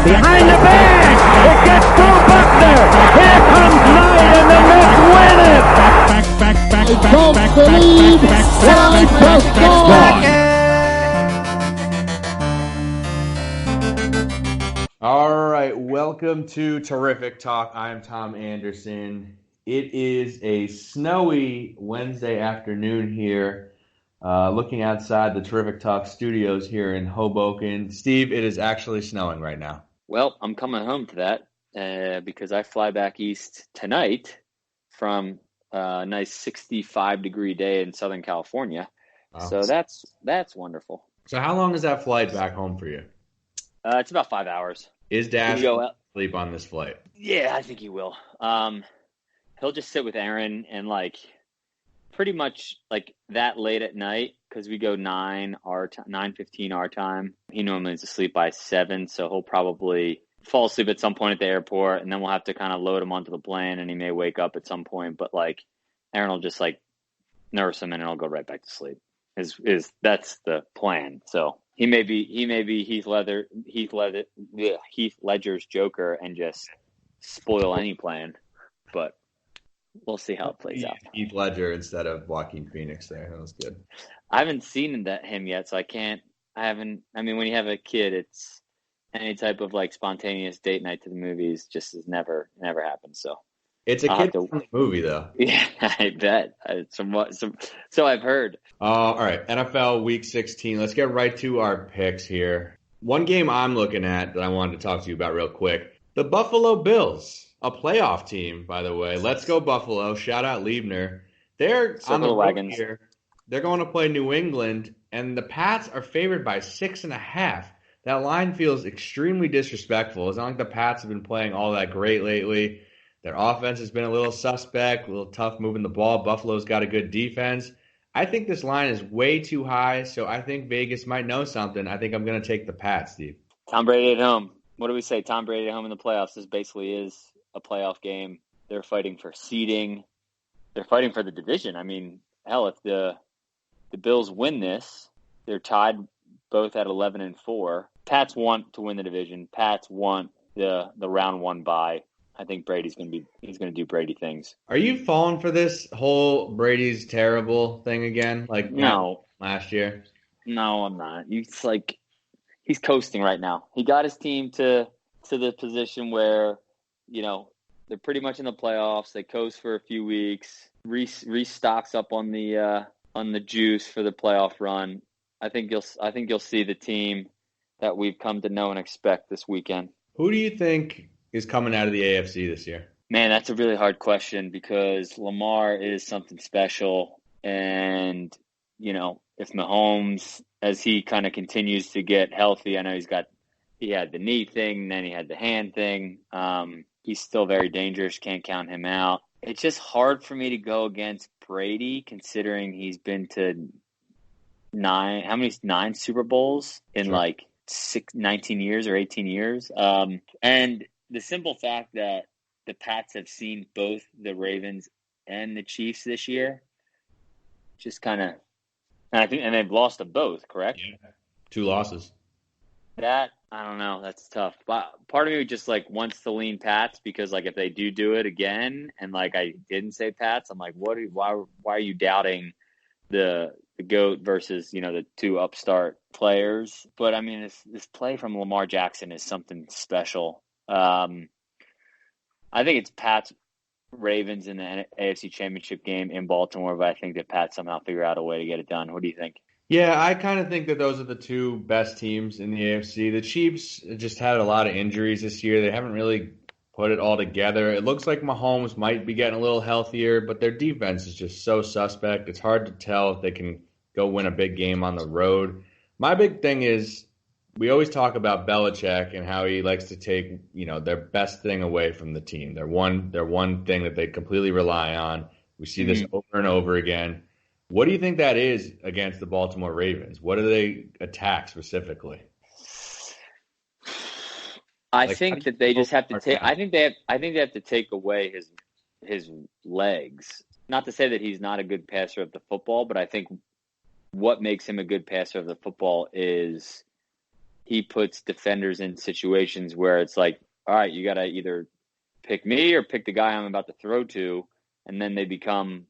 Behind the bag, it gets to Buckner. Here comes Knight, and the Mets win it. All right, welcome to Terrific Talk. I'm Tom Anderson. It is a snowy Wednesday afternoon here, looking outside the Terrific Talk studios here in Hoboken. Steve, it is actually snowing right now. Well, I'm coming home to that because I fly back east tonight from a nice 65-degree day in Southern California. Wow. So that's wonderful. So how long is that flight back home for you? It's about 5 hours. Is Dash going to sleep on this flight? Yeah, I think he will. He'll just sit with Aaron and pretty much that late at night because we go 9:15 our time. He normally is asleep by 7, so he'll probably fall asleep at some point at the airport, and then we'll have to kind of load him onto the plane, and he may wake up at some point. But Aaron will just nurse him, and he'll go right back to sleep. That's the plan. So he may be Heath Ledger's Joker and just spoil any plan, but we'll see how it plays out. Heath Ledger instead of Joaquin Phoenix there. That was good. I haven't seen him yet, so I mean, when you have a kid, it's any type of spontaneous date night to the movies just has never happened. So it's a kid-friendly movie, though. Yeah, I bet. So I've heard. All right, NFL Week 16. Let's get right to our picks here. One game I'm looking at that I wanted to talk to you about real quick. The Buffalo Bills, a playoff team, by the way. Let's go Buffalo. Shout out Liebner. They're on the road here. They're going to play New England, and the Pats are favored by 6.5. That line feels extremely disrespectful. It's not like the Pats have been playing all that great lately. Their offense has been a little suspect, a little tough moving the ball. Buffalo's got a good defense. I think this line is way too high, so I think Vegas might know something. I think I'm going to take the Pats, Steve. Tom Brady at home. What do we say? Tom Brady at home in the playoffs. This basically is a playoff game. They're fighting for seeding. They're fighting for the division. I mean, hell, if the Bills win this, they're tied both at 11-4. Pats want to win the division. Pats want the round one bye. I think Brady's going to do Brady things. Are you falling for this whole Brady's terrible thing again? No. Last year? No, I'm not. It's he's coasting right now. He got his team to the position where, they're pretty much in the playoffs. They coast for a few weeks. Restocks up on the juice for the playoff run. I think you'll see the team that we've come to know and expect this weekend. Who do you think is coming out of the AFC this year? Man, that's a really hard question because Lamar is something special. And, if Mahomes, as he kind of continues to get healthy, I know he had the knee thing, then he had the hand thing. He's still very dangerous. Can't count him out. It's just hard for me to go against Brady considering he's been to 9 Super Bowls in 19 years or 18 years. And the simple fact that the Pats have seen both the Ravens and the Chiefs this year, just kind of, and they've lost them both, correct? Yeah, 2 losses. That, I don't know, that's tough. But part of me just wants to lean Pats because if they do it again, and I didn't say Pats, I'm why are you doubting the GOAT versus the 2 upstart players? But I mean, this play from Lamar Jackson is something special. I think it's Pats Ravens in the AFC Championship game in Baltimore, but I think that Pats somehow figure out a way to get it done. What do you think? Yeah, I kind of think that those are the 2 best teams in the AFC. The Chiefs just had a lot of injuries this year. They haven't really put it all together. It looks like Mahomes might be getting a little healthier, but their defense is just so suspect. It's hard to tell if they can go win a big game on the road. My big thing is we always talk about Belichick and how he likes to take, their best thing away from the team. Their one thing that they completely rely on. We see this over and over again. What do you think that is against the Baltimore Ravens? What do they attack specifically? I think that they just have to take. I think they have to take away his legs. Not to say that he's not a good passer of the football, but I think what makes him a good passer of the football is he puts defenders in situations where it's like, all right, you got to either pick me or pick the guy I'm about to throw to, and then they become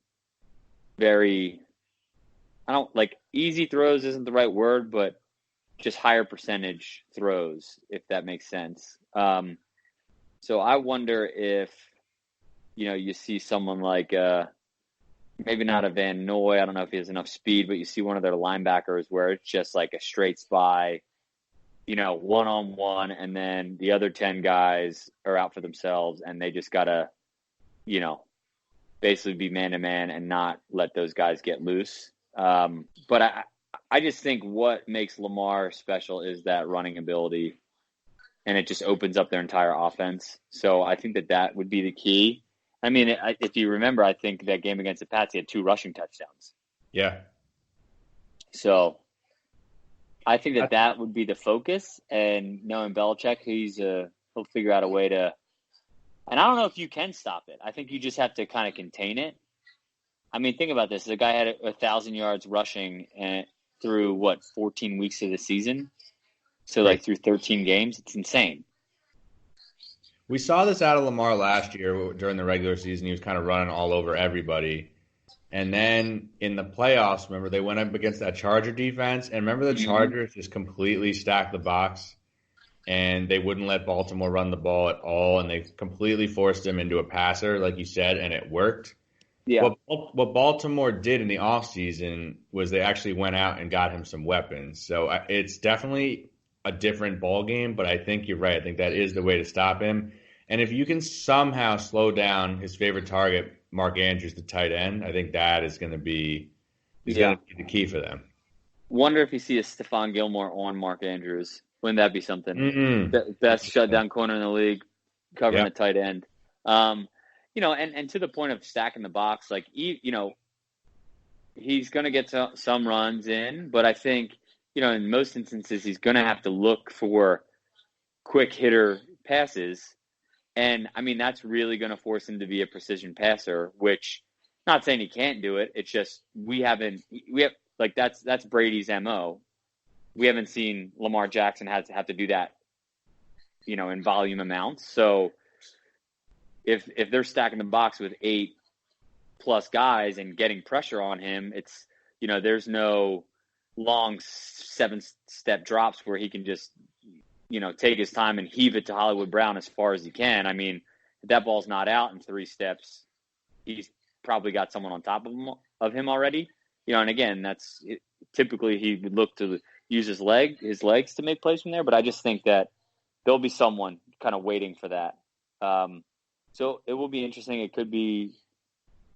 very, I don't like easy throws isn't the right word, but just higher percentage throws, if that makes sense. So I wonder if, you see someone like, maybe not a Van Noy. I don't know if he has enough speed, but you see one of their linebackers where it's just like a straight spy, one-on-one, and then the other 10 guys are out for themselves, and they just got to, basically be man-to-man and not let those guys get loose. But I just think what makes Lamar special is that running ability, and it just opens up their entire offense. So I think that would be the key. I mean, if you remember, I think that game against the Pats, he had 2 rushing touchdowns. Yeah. So I think that would be the focus. And knowing Belichick, he'll figure out a way to. And I don't know if you can stop it. I think you just have to kind of contain it. I mean, think about this: the guy had 1,000 yards rushing through 14 weeks of the season. So Right. through 13 games, it's insane. We saw this out of Lamar last year during the regular season. He was kind of running all over everybody. And then in the playoffs, remember, they went up against that Charger defense. And remember, the Chargers just completely stacked the box, and they wouldn't let Baltimore run the ball at all. And they completely forced him into a passer, like you said, and it worked. Yeah. What Baltimore did in the offseason was they actually went out and got him some weapons. So it's definitely a different ball game, but I think you're right. I think that is the way to stop him. And if you can somehow slow down his favorite target, Mark Andrews, the tight end, I think that is going to be the key for them. Wonder if you see a Stephon Gilmore on Mark Andrews. Wouldn't that be something? Mm-hmm. Best shutdown corner in the league, covering the tight end. And to the point of stacking the box, he's going to get some runs in, but I think, in most instances, he's going to have to look for quick hitter passes. And I mean, that's really going to force him to be a precision passer, which not saying he can't do it. It's just, that's Brady's MO. We haven't seen Lamar Jackson have to do that, in volume amounts. So if they're stacking the box with 8+ guys and getting pressure on him, it's, there's no long 7-step drops where he can just, take his time and heave it to Hollywood Brown as far as he can. I mean, if that ball's not out in 3 steps, he's probably got someone on top of him already. And again, typically he would look to use his legs to make plays from there. But I just think that there'll be someone kind of waiting for that. So it will be interesting. It could be,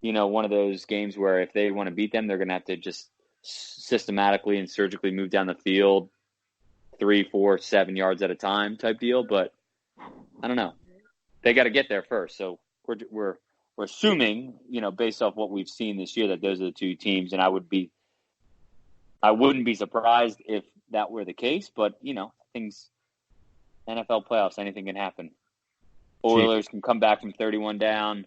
one of those games where if they want to beat them, they're going to have to just systematically and surgically move down the field 3, 4, 7 yards at a time type deal. But I don't know. They got to get there first. So we're assuming, based off what we've seen this year, that those are the 2 teams. And I wouldn't be surprised if that were the case. But, things, NFL playoffs, anything can happen. Oilers can come back from 31 down.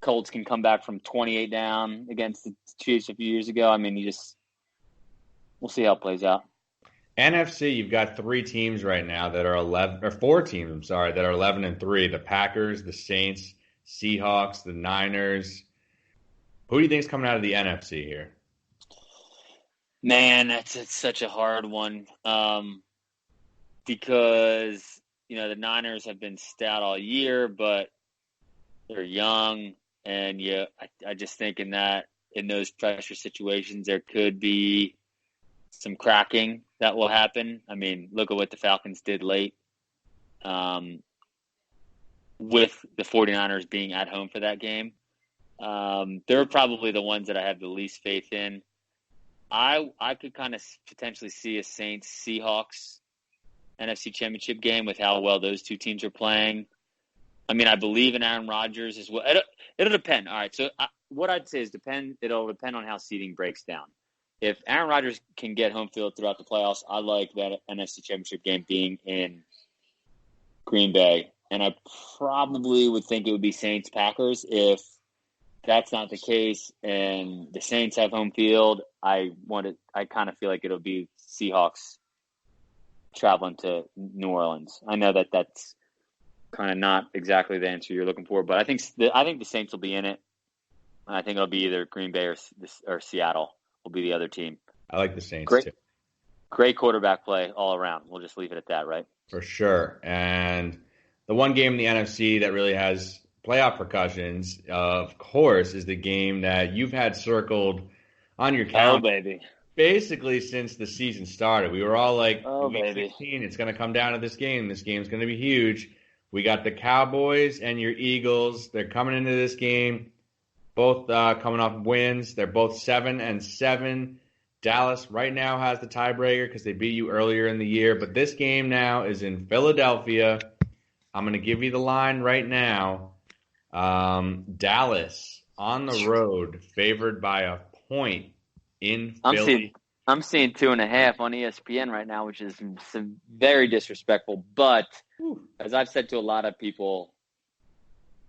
Colts can come back from 28 down against the Chiefs a few years ago. I mean, we'll see how it plays out. NFC, you've got 3 teams right now that are 4 teams, I'm sorry, that are 11-3. The Packers, the Saints, Seahawks, the Niners. Who do you think is coming out of the NFC here? Man, it's such a hard one. Because, the Niners have been stout all year, but they're young. And I just think in those pressure situations, there could be some cracking that will happen. I mean, look at what the Falcons did late with the 49ers being at home for that game. They're probably the ones that I have the least faith in. I could kind of potentially see a Saints-Seahawks NFC Championship game with how well those 2 teams are playing. I mean, I believe in Aaron Rodgers as well. It'll depend. All right, so what I'd say is it'll depend on how seeding breaks down. If Aaron Rodgers can get home field throughout the playoffs, I like that NFC Championship game being in Green Bay. And I probably would think it would be Saints-Packers. If that's not the case and the Saints have home field, I kind of feel like it'll be Seahawks traveling to New Orleans. I know that that's kind of not exactly the answer you're looking for, but I think the Saints will be in it. I think it'll be either Green Bay or Seattle will be the other team. I like the Saints Great, too. great quarterback play all around. We'll just leave it at that, right? For sure. And the one game in the NFC that really has playoff repercussions, of course, is the game that you've had circled on your calendar. Oh, baby. Basically since the season started. We were all like, Oh, week baby. 16, it's going to come down to this game. This game's going to be huge. We got the Cowboys and your Eagles. They're coming into this game, both coming off wins. They're both 7-7. Dallas right now has the tiebreaker because they beat you earlier in the year. But this game now is in Philadelphia. I'm going to give you the line right now. Dallas on the road, favored by a point in Philly. I'm seeing 2.5 on ESPN right now, which is very disrespectful. But as I've said to a lot of people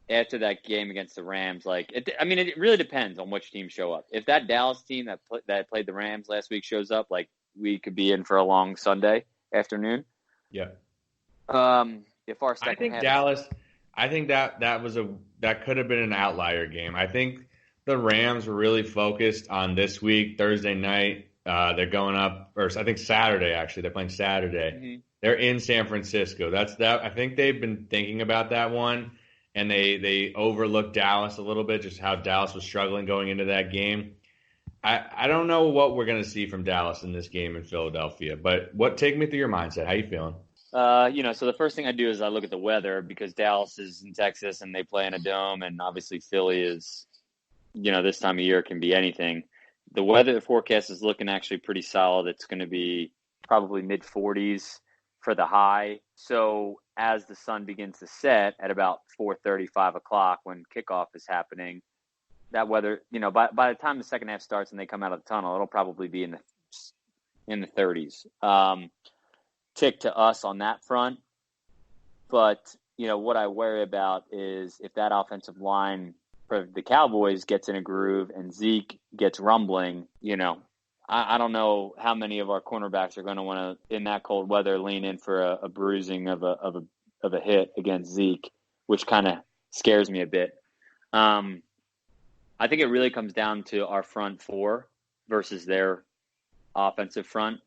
after that game against the Rams, it really depends on which team show up. If that Dallas team that played the Rams last week shows up, we could be in for a long Sunday afternoon. Yeah. If our second I think half, Dallas. I think that could have been an outlier game. I think the Rams were really focused on this week, Thursday night. They're going up, or I think Saturday actually. They're playing Saturday. Mm-hmm. They're in San Francisco. I think they've been thinking about that one, and they overlooked Dallas a little bit, just how Dallas was struggling going into that game. I don't know what we're going to see from Dallas in this game in Philadelphia, but take me through your mindset. How you feeling? So the first thing I do is I look at the weather because Dallas is in Texas and they play in a dome, and obviously Philly is, this time of year can be anything. The weather forecast is looking actually pretty solid. It's going to be probably mid-40s for the high. So as the sun begins to set at about 4:30, 5 o'clock when kickoff is happening, that weather, by the time the second half starts and they come out of the tunnel, it'll probably be in the 30s. Tick to us on that front. But, what I worry about is if that offensive line for the Cowboys gets in a groove and Zeke gets rumbling, I don't know how many of our cornerbacks are going to want to, in that cold weather, lean in for a bruising of a hit against Zeke, which kind of scares me a bit. I think it really comes down to our front four versus their offensive front.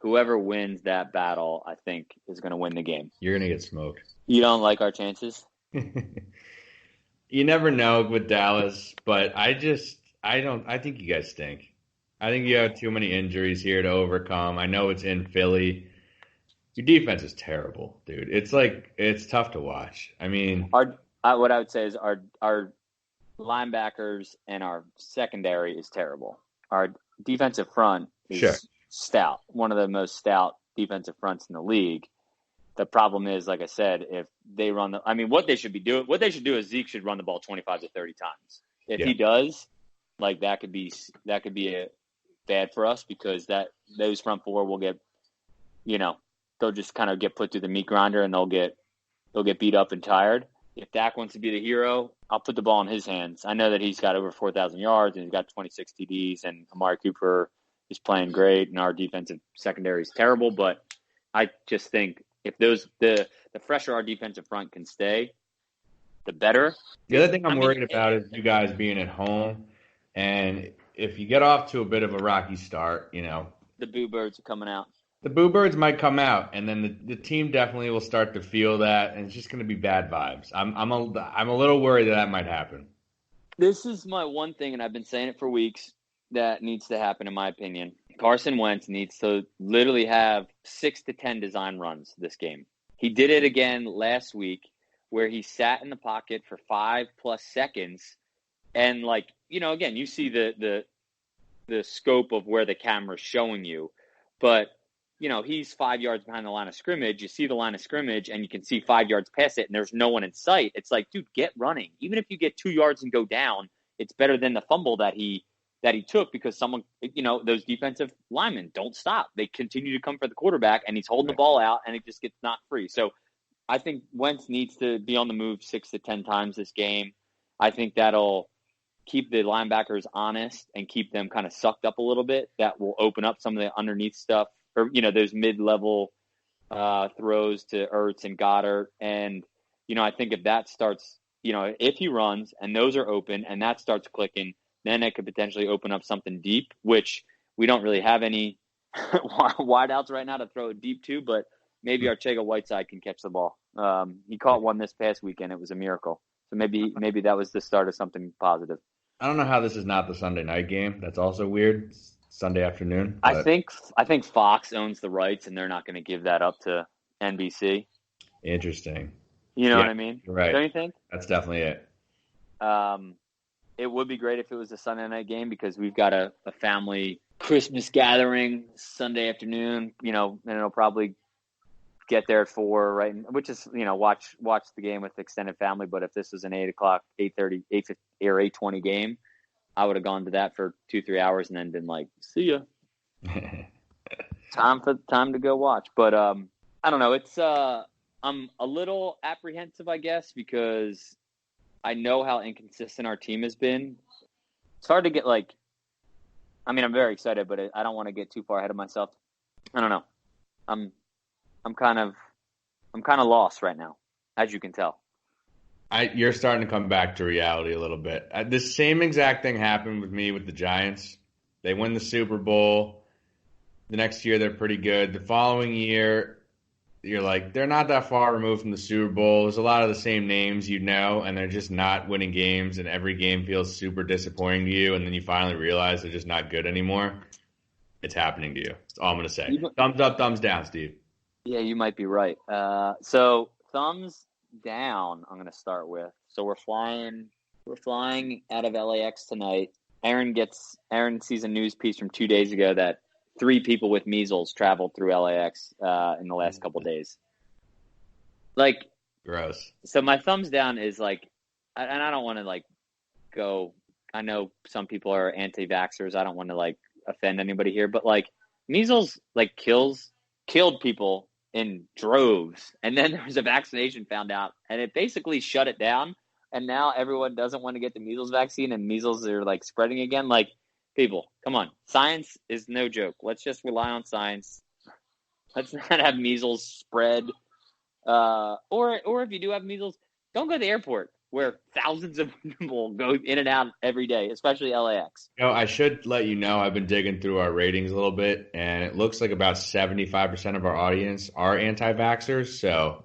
Whoever wins that battle, I think, is going to win the game. You're going to get smoked. You don't like our chances? You never know with Dallas, but I think you guys stink. I think you have too many injuries here to overcome. I know it's in Philly. Your defense is terrible, dude. It's tough to watch. I mean, what I would say is our linebackers and our secondary is terrible. Our defensive front is stout, one of the most stout defensive fronts in the league. The problem is, like I said, if they run what they should do is Zeke should run the ball 25 to 30 times. If he does, that could be bad for us because those front four will get, they'll just kind of get put through the meat grinder and they'll get beat up and tired. If Dak wants to be the hero, I'll put the ball in his hands. I know that he's got over 4,000 yards and he's got 26 TDs and Amari Cooper is playing great and our defensive secondary is terrible, but I just think if the fresher our defensive front can stay, the better. The other thing I'm worried about is you guys being at home, and if you get off to a bit of a rocky start, the Boo Birds are coming out. The Boo Birds might come out, and then the team definitely will start to feel that, and it's just going to be bad vibes. I'm a little worried that might happen. This is my one thing, and I've been saying it for weeks, that needs to happen, in my opinion. Carson Wentz needs to literally have 6 to 10 design runs this game. He did it again last week where he sat in the pocket for 5+ seconds. And again, you see the scope of where the camera's showing you. But, he's 5 yards behind the line of scrimmage. You see the line of scrimmage and you can see 5 yards past it and there's no one in sight. It's like, dude, get running. Even if you get 2 yards and go down, it's better than the fumble that he took because someone, those defensive linemen don't stop. They continue to come for the quarterback and he's holding the ball out and it just gets knocked free. So I think Wentz needs to be on the move 6 to 10 times this game. I think that'll keep the linebackers honest and keep them kind of sucked up a little bit. That will open up some of the underneath stuff or, those mid-level throws to Ertz and Goddard. And, I think if that starts, if he runs and those are open and that starts clicking, then it could potentially open up something deep, which we don't really have any wideouts right now to throw it deep to, but maybe Arcega-Whiteside can catch the ball. He caught one this past weekend. It was a miracle. So maybe that was the start of something positive. I don't know how this is not the Sunday night game. That's also weird. It's Sunday afternoon. But... I think Fox owns the rights, and they're not going to give that up to NBC. Interesting. You know what I mean? Right. Don't you think? That's definitely it. It would be great if it was a Sunday night game because we've got a family Christmas gathering Sunday afternoon, and it'll probably get there at 4, right? Which is, watch the game with extended family. But if this was an 8 o'clock, 8:30, 8:50 or 8:20 game, I would have gone to that for 2-3 hours and then been like, see ya. Time to go watch. But I don't know. It's I'm a little apprehensive, I guess, because I know how inconsistent our team has been. It's hard to get I'm very excited, but I don't want to get too far ahead of myself. I don't know. I'm kind of lost right now, as you can tell. You're starting to come back to reality a little bit. The same exact thing happened with me with the Giants. They win the Super Bowl. The next year, they're pretty good. The following year, you're like, they're not that far removed from the Super Bowl. There's a lot of the same names and they're just not winning games, and every game feels super disappointing to you, and then you finally realize they're just not good anymore. It's happening to you. That's all I'm going to say. Thumbs up, thumbs down, Steve. Yeah, you might be right. So thumbs down, I'm going to start with. So we're flying out of LAX tonight. Aaron sees a news piece from 2 days ago that 3 people with measles traveled through LAX in the last couple days. Gross. So my thumbs down is and I don't want to go. I know some people are anti-vaxxers. I don't want to offend anybody here, but measles killed people in droves, and then there was a vaccination found out, and it basically shut it down. And now everyone doesn't want to get the measles vaccine, and measles are spreading again. People, come on. Science is no joke. Let's just rely on science. Let's not have measles spread. Or if you do have measles, don't go to the airport where thousands of people go in and out every day, especially LAX. I should let you know I've been digging through our ratings a little bit, and it looks like about 75% of our audience are anti-vaxxers. So,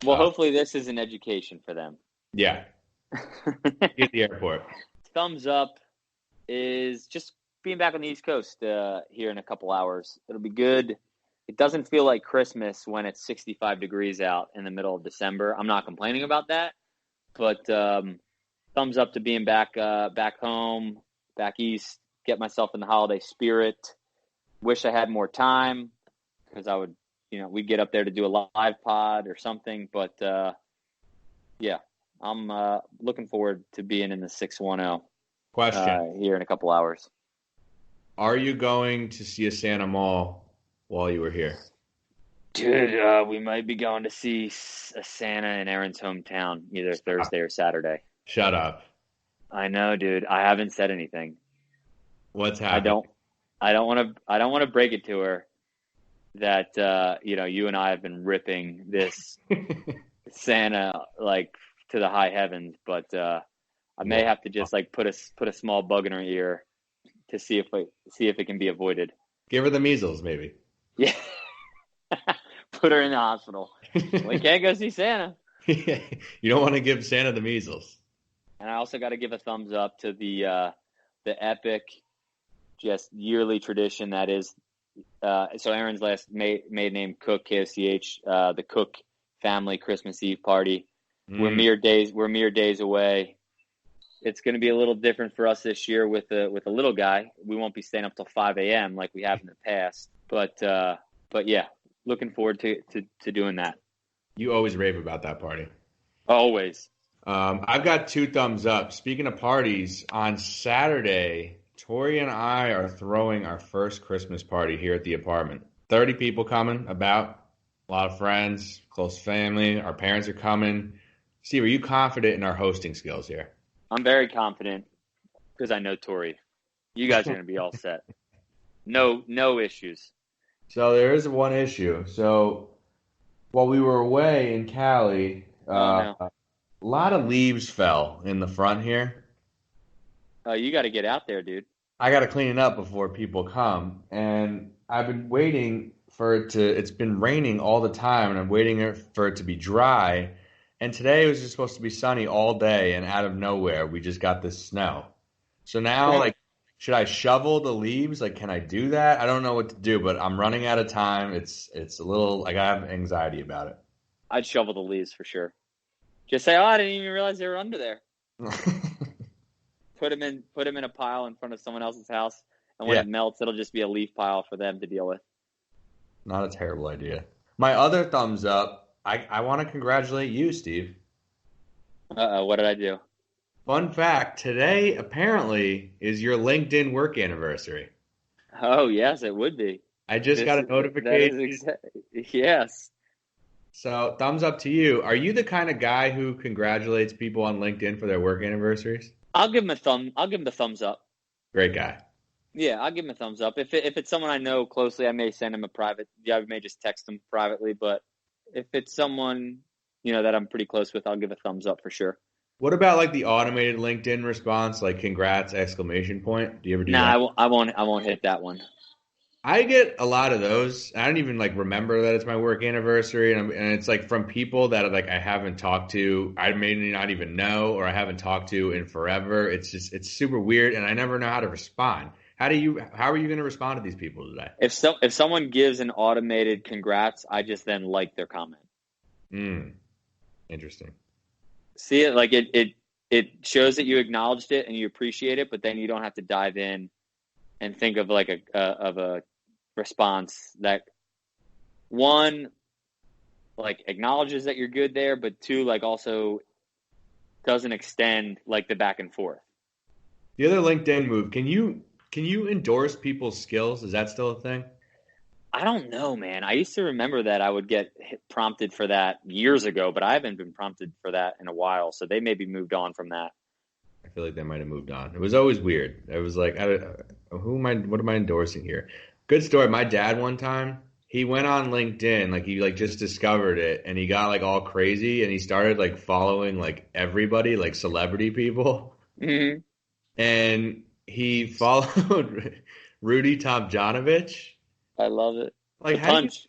well, hopefully this is an education for them. Yeah. At the airport. Thumbs up is just being back on the East Coast here in a couple hours. It'll be good. It doesn't feel like Christmas when it's 65 degrees out in the middle of December. I'm not complaining about that, but thumbs up to being back home, back east, get myself in the holiday spirit. Wish I had more time because I would, we'd get up there to do a live pod or something. But yeah, I'm looking forward to being in the 610. Question. Here in a couple hours. Are you going to see a Santa Mall while you were here? Dude, we might be going to see a Santa in Aaron's hometown either Thursday or Saturday. Shut up. I know, dude. I haven't said anything. What's happening? I don't want to break it to her that you and I have been ripping this Santa to the high heavens, but I may have to just put a small bug in her ear to see if it can be avoided. Give her the measles, maybe. Yeah. Put her in the hospital. We can't go see Santa. You don't want to give Santa the measles. And I also got to give a thumbs up to the epic, just yearly tradition that is. So Aaron's last maiden name Cook, KOCH, the Cook family Christmas Eve party. We're mere days away. It's going to be a little different for us this year with a little guy. We won't be staying up till 5 a.m. like we have in the past. But yeah, looking forward to doing that. You always rave about that party. Always. I've got 2 thumbs up. Speaking of parties, on Saturday, Tori and I are throwing our first Christmas party here at the apartment. 30 people coming, about. A lot of friends, close family. Our parents are coming. Steve, are you confident in our hosting skills here? I'm very confident because I know Tori. You guys are going to be all set. No issues. So there is one issue. So while we were away in Cali, Oh no. a lot of leaves fell in the front here. Oh, you got to get out there, dude. I got to clean it up before people come, and I've been waiting for it to. It's been raining all the time, and I'm waiting for it to be dry. And today it was just supposed to be sunny all day, and out of nowhere, we just got this snow. So now, like, should I shovel the leaves? Like, can I do that? I don't know what to do, but I'm running out of time. It's a little like I have anxiety about I'd shovel the leaves for sure. Just say, "Oh, I didn't even realize they were under there." it. Put them in a pile in front of someone else's house, and when Yeah, it melts, it'll just be a leaf pile for them to deal with. not a terrible idea. My other thumbs up. I want to congratulate you, Steve. What did I do? Fun fact, today apparently is your LinkedIn work anniversary. Oh, yes, it would be. I just got a That is notification. yes. So, thumbs up to you. Are you the kind of guy who congratulates people on LinkedIn for their work anniversaries? I'll give him a thumb. I'll give him the thumbs up. Great guy. Yeah, I'll give him a thumbs up. If it's someone I know closely, I may send him a private. Yeah, I may just text him privately. But if it's someone that I'm pretty close with, I'll give a thumbs up for sure. What about like the automated LinkedIn response, like congrats, exclamation point? Do you ever do Nah, that? I won't. I won't hit that one. I get a lot of those. I don't even like remember that it's my work anniversary, and it's like from people that like I haven't talked to, I may not even know, or I haven't talked to in forever. It's super weird, and I never know how to respond. How are you going to respond to these people today? If someone gives an automated congrats, I just then like their comment. Hmm, interesting. See it like it shows that you acknowledged it and you appreciate it, but then you don't have to dive in and think of like a response that one like acknowledges that you're good there, but two like also doesn't extend like the back and forth. The other LinkedIn move, can you endorse people's skills? Is that still a thing? I don't know, man. I used to remember that I would get prompted for that years ago, but I haven't been prompted for that in a while. So they maybe moved on from that. I feel like they might have moved on. It was always weird. It was like, what am I endorsing here? Good story. My dad one time, he went on LinkedIn, like he like just discovered it and he got like all crazy and he started like following like everybody, like celebrity people. Mm-hmm. And he followed Rudy Tomjanovich. I love it. Like The how do you, punch.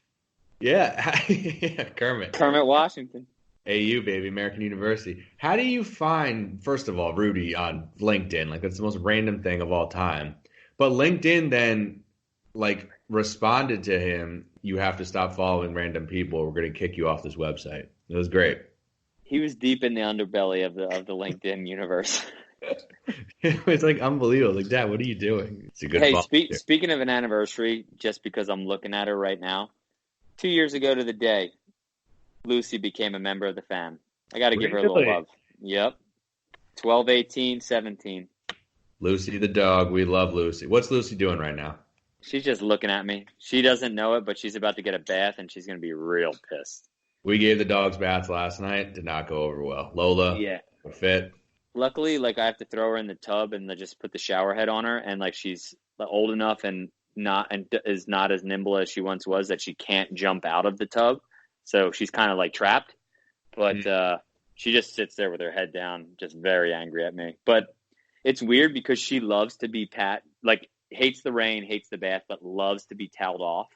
yeah, yeah, Kermit. Kermit Washington. AU, baby, American University. How do you find, first of all, Rudy on LinkedIn? Like, that's the most random thing of all time. But LinkedIn then, like, responded to him, you have to stop following random people. We're going to kick you off this website. It was great. He was deep in the underbelly of the LinkedIn universe. It was, like, unbelievable. Like, Dad, what are you doing? It's a good Hey, ball. speaking of an anniversary, just because I'm looking at her right now, 2 years ago to the day, Lucy became a member of the fam. I got to give her a little Really? love. Yep. 12, 18, 17. Lucy the dog. We love Lucy. What's Lucy doing right now? She's just looking at me. She doesn't know it, but she's about to get a bath, and she's going to be real pissed. We gave the dogs baths last night. Did not go over well. Lola, Yeah. fit. Luckily, like I have to throw her in the tub and just put the shower head on her, and like she's old enough and is not as nimble as she once was that she can't jump out of the tub. So she's kind of like trapped, but she just sits there with her head down, just very angry at me. But it's weird because she loves to be like hates the rain, hates the bath, but loves to be toweled off.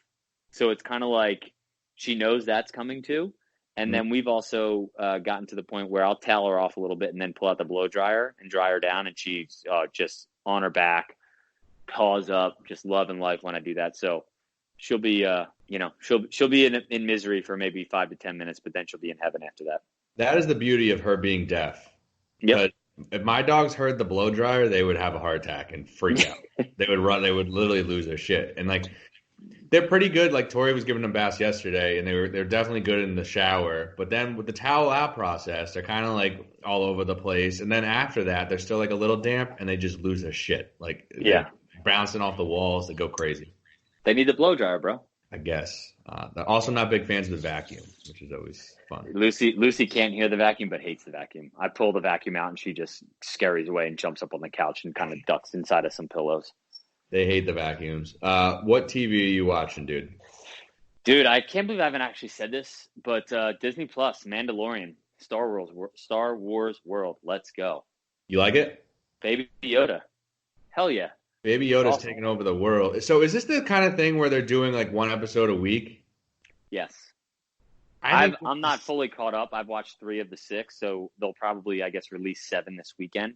So it's kind of like she knows that's coming too. And then we've also gotten to the point where I'll towel her off a little bit and then pull out the blow dryer and dry her down, and she's just on her back, paws up, just loving life when I do that. So she'll be, she'll be in misery for maybe 5 to 10 minutes, but then she'll be in heaven after that. That is the beauty of her being deaf. Yep. But if my dogs heard the blow dryer, they would have a heart attack and freak out. They would run. They would literally lose their shit. And like, they're pretty good. Like Tori was giving them baths yesterday, and they're definitely good in the shower. But then with the towel out process, they're kind of like all over the place. And then after that, they're still like a little damp, and they just lose their shit. Like Yeah. they're bouncing off the walls. They go crazy. They need the blow dryer, bro. I guess. They're also not big fans of the vacuum, which is always fun. Lucy can't hear the vacuum, but hates the vacuum. I pull the vacuum out, and she just scurries away and jumps up on the couch and kind of ducks inside of some pillows. They hate the vacuums. What TV are you watching, dude? Dude, I can't believe I haven't actually said this, but Disney Plus, Mandalorian, Star Wars World. Let's go. You like it? Baby Yoda. Hell yeah. Baby It's Yoda's awesome. taking over the world. So is this the kind of thing where they're doing like one episode a week? Yes. I think I'm not fully caught up. I've watched 3 of the 6, so they'll probably, I guess, release 7 this weekend.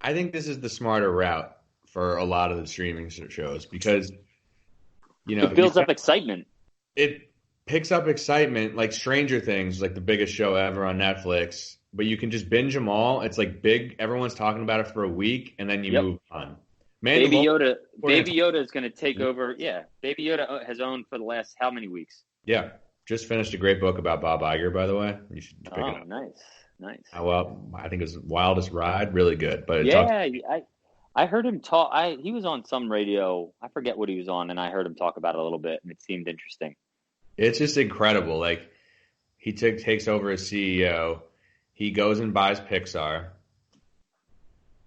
I think this is the smarter route for a lot of the streaming shows because It builds up excitement. it picks up excitement like Stranger Things, like the biggest show ever on Netflix. But you can just binge them all. It's like big. Everyone's talking about it for a week, and then you move on. Baby Yoda is going to take over. Yeah, Baby Yoda has owned for the last how many weeks? Yeah, just finished a great book about Bob Iger, by the way. You should pick it up. Nice. Well, I think it was Wildest Ride, really good. But I heard him talk. He was on some radio. I forget what he was on, and I heard him talk about it a little bit, and it seemed interesting. It's just incredible. Like he takes over as CEO. He goes and buys Pixar.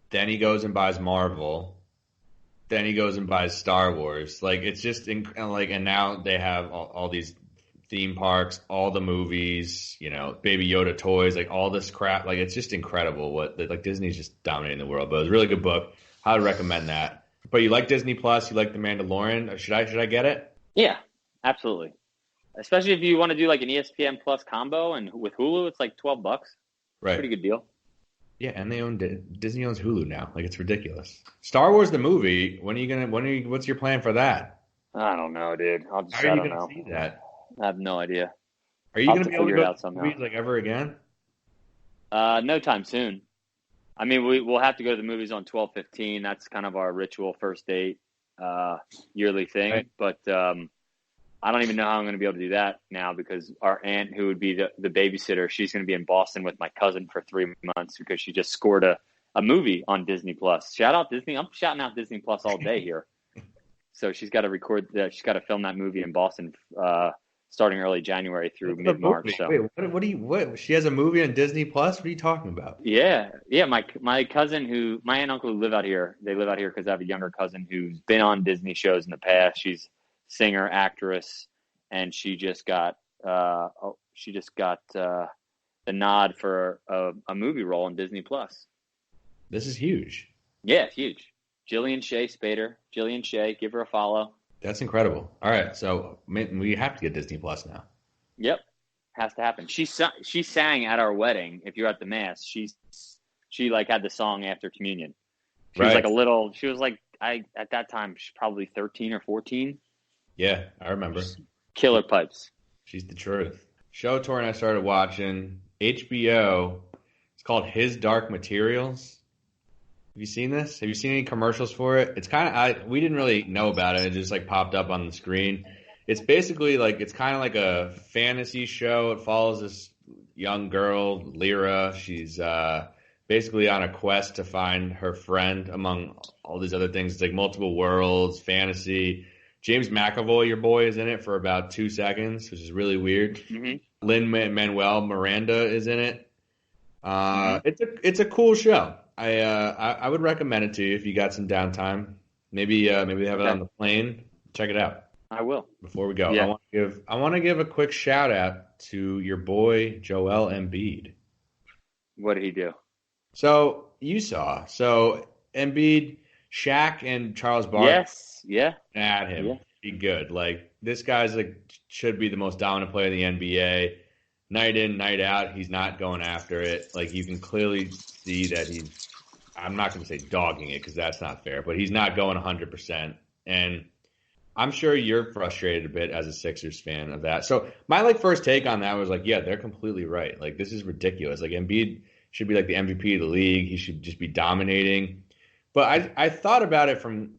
Then he goes and buys Marvel. Then he goes and buys Star Wars. Like it's just and now they have all these theme parks, all the movies, Baby Yoda toys, like all this crap. Like it's just incredible like Disney's just dominating the world. But it was a really good book. I would recommend that. But you like Disney Plus, you like The Mandalorian. Should I get it? Yeah, absolutely. Especially if you want to do like an ESPN Plus combo and with Hulu, it's like $12. Right. Pretty good deal. Yeah, and Disney owns Hulu now. Like it's ridiculous. Star Wars the movie. What's your plan for that? I don't know, dude. How are you going to see that? I have no idea. Are you going to be able to go to movies like ever again? No time soon. I mean, we'll have to go to the movies on 12/15. That's kind of our ritual first date, yearly thing. Right. But I don't even know how I'm going to be able to do that now because our aunt, who would be the babysitter, she's going to be in Boston with my cousin for 3 months because she just scored a movie on Disney Plus. Shout out Disney! I'm shouting out Disney Plus all day here. So she's got to record that. She's got to film that movie in Boston, starting early January through mid-March. So what? She has a movie on Disney Plus. What are you talking about? Yeah. My cousin, my aunt and uncle who live out here. They live out here because I have a younger cousin who's been on Disney shows in the past. She's singer, actress, and she just got the nod for a movie role on Disney Plus. This is huge. Yeah, it's huge. Jillian Shay, give her a follow. That's incredible. All right, so we have to get Disney Plus now. Yep, has to happen. She sang at our wedding. If you're at the mass, she like had the song after communion. She was like She was like at that time she's probably 13 or 14. Yeah, I remember. Killer pipes. She's the truth. Show Tor and I started watching HBO. It's called His Dark Materials. Have you seen this? Have you seen any commercials for it? It's kind of we didn't really know about it. It just like popped up on the screen. It's basically like it's kind of like a fantasy show. It follows this young girl, Lyra. She's basically on a quest to find her friend among all these other things. It's like multiple worlds, fantasy. James McAvoy, your boy, is in it for about 2 seconds, which is really weird. Mm-hmm. Lin-Manuel Miranda is in it. It's a cool show. I would recommend it to you if you got some downtime. Maybe they have it on the plane. Check it out. I will. Before we go, Yeah. I want to give a quick shout out to your boy Joel Embiid. What did he do? So you saw. So Embiid, Shaq, and Charles Barkley. Yes. Yeah. At him. Yeah. Be good. Like this guy's should be the most dominant player in the NBA. Night in, night out, he's not going after it. Like you can clearly see that I'm not going to say dogging it because that's not fair, but he's not going 100%. And I'm sure you're frustrated a bit as a Sixers fan of that. So my first take on that was yeah, they're completely right. Like this is ridiculous. Like Embiid should be like the MVP of the league. He should just be dominating. But I thought about it from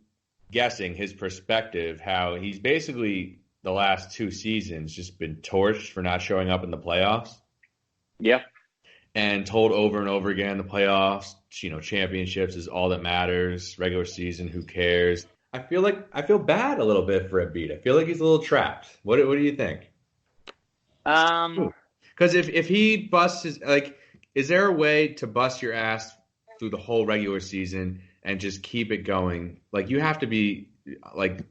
guessing his perspective, how he's basically the last 2 seasons just been torched for not showing up in the playoffs. Yeah. And told over and over again, the playoffs, championships is all that matters. Regular season, who cares? I feel bad a little bit for Embiid. I feel like he's a little trapped. What do you think? Because if he busts his is there a way to bust your ass through the whole regular season and just keep it going? Like you have to be like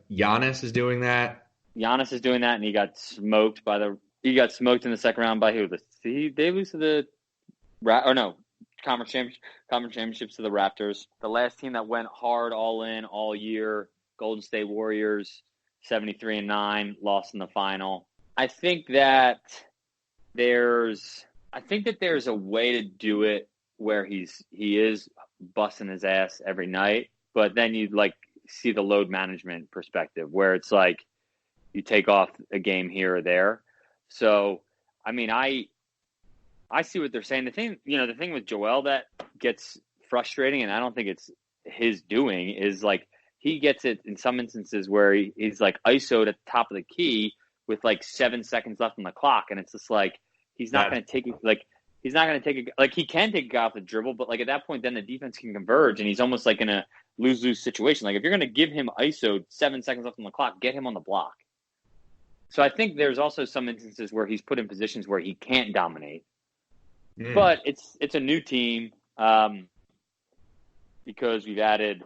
Giannis is doing that. Giannis is doing that, and he got smoked in the second round by who? They lose to the conference championships to the Raptors. The last team that went hard all in all year, Golden State Warriors, 73-9, lost in the final. I think that there's a way to do it where he is busting his ass every night, but then you like see the load management perspective where it's like you take off a game here or there. So, I mean, I see what they're saying. The thing with Joel that gets frustrating, and I don't think it's his doing, is like he gets it in some instances where he's like ISO'd at the top of the key with like 7 seconds left on the clock, and it's just like he's not going to take it. Like he's not going to take it. Like he can take a guy off the dribble, but like at that point, then the defense can converge, and he's almost like in a lose-lose situation. Like if you're going to give him ISO'd 7 seconds left on the clock, get him on the block. So I think there's also some instances where he's put in positions where he can't dominate. But it's a new team because we've added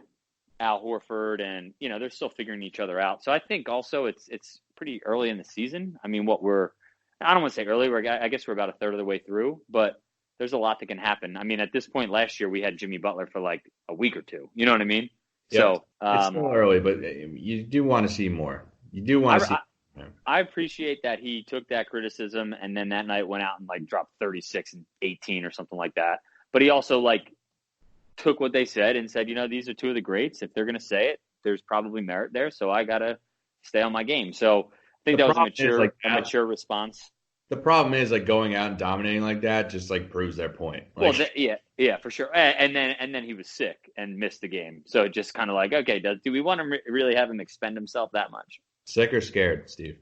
Al Horford, and they're still figuring each other out. So I think also it's pretty early in the season. I mean, I don't want to say early. I guess we're about a third of the way through, but there's a lot that can happen. I mean, at this point last year we had Jimmy Butler for like a week or two. You know what I mean? Yeah, so it's still early, but you do want to see more. You do want to see. I appreciate that he took that criticism and then that night went out and like dropped 36 and 18 or something like that. But he also like took what they said and said, these are two of the greats. If they're going to say it, there's probably merit there. So I got to stay on my game. So I think that was a mature response. The problem is like going out and dominating like that just like proves their point. Like, well, yeah, for sure. And then he was sick and missed the game. So it just kind of like, okay, do we want to really have him expend himself that much? Sick or scared, Steve?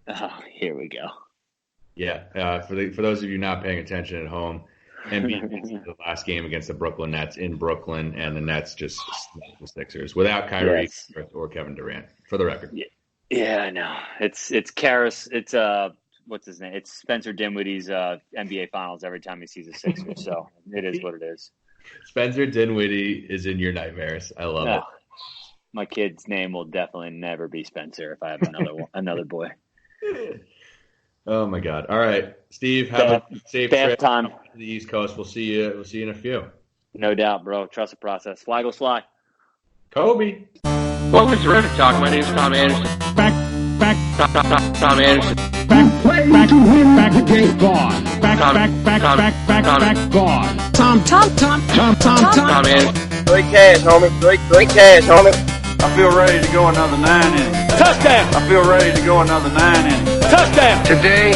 Oh, here we go. Yeah, for those of you not paying attention at home, Embiid missed the last game against the Brooklyn Nets in Brooklyn, and the Nets just smacked the Sixers without Kyrie or Kevin Durant. For the record. Yeah, I know. It's Karras. It's what's his name? It's Spencer Dinwiddie's NBA Finals every time he sees the Sixers. So it is what it is. Spencer Dinwiddie is in your nightmares. I love it. My kid's name will definitely never be Spencer if I have another boy. Oh my God! All right, Steve, have a safe trip to the East Coast. We'll see you. We'll see you in a few. No doubt, bro. Trust the process. Fly goes fly. Kobe. Welcome to Terrific Talk. My name is Tom Anderson. Tom Anderson. Back to win. Back again. Gone. Back. Gone. Tom Anderson. Great cash, homie. Great cash, homie. I feel ready to go another 9 innings. Touchdown. I feel ready to go another 9 innings. Touchdown. Today,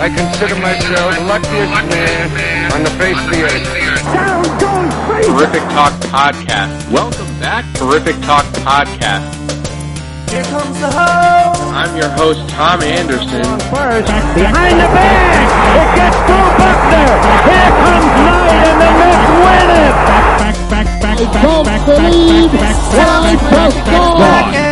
I consider myself the luckiest man on the face of the earth. Down goes crazy. Terrific Talk Podcast. Welcome back, Terrific Talk Podcast. Here comes the hose. I'm your host, Tom Anderson. First, behind the bag. It gets through Buckner. Here comes Knight, and the Mets win it. Back.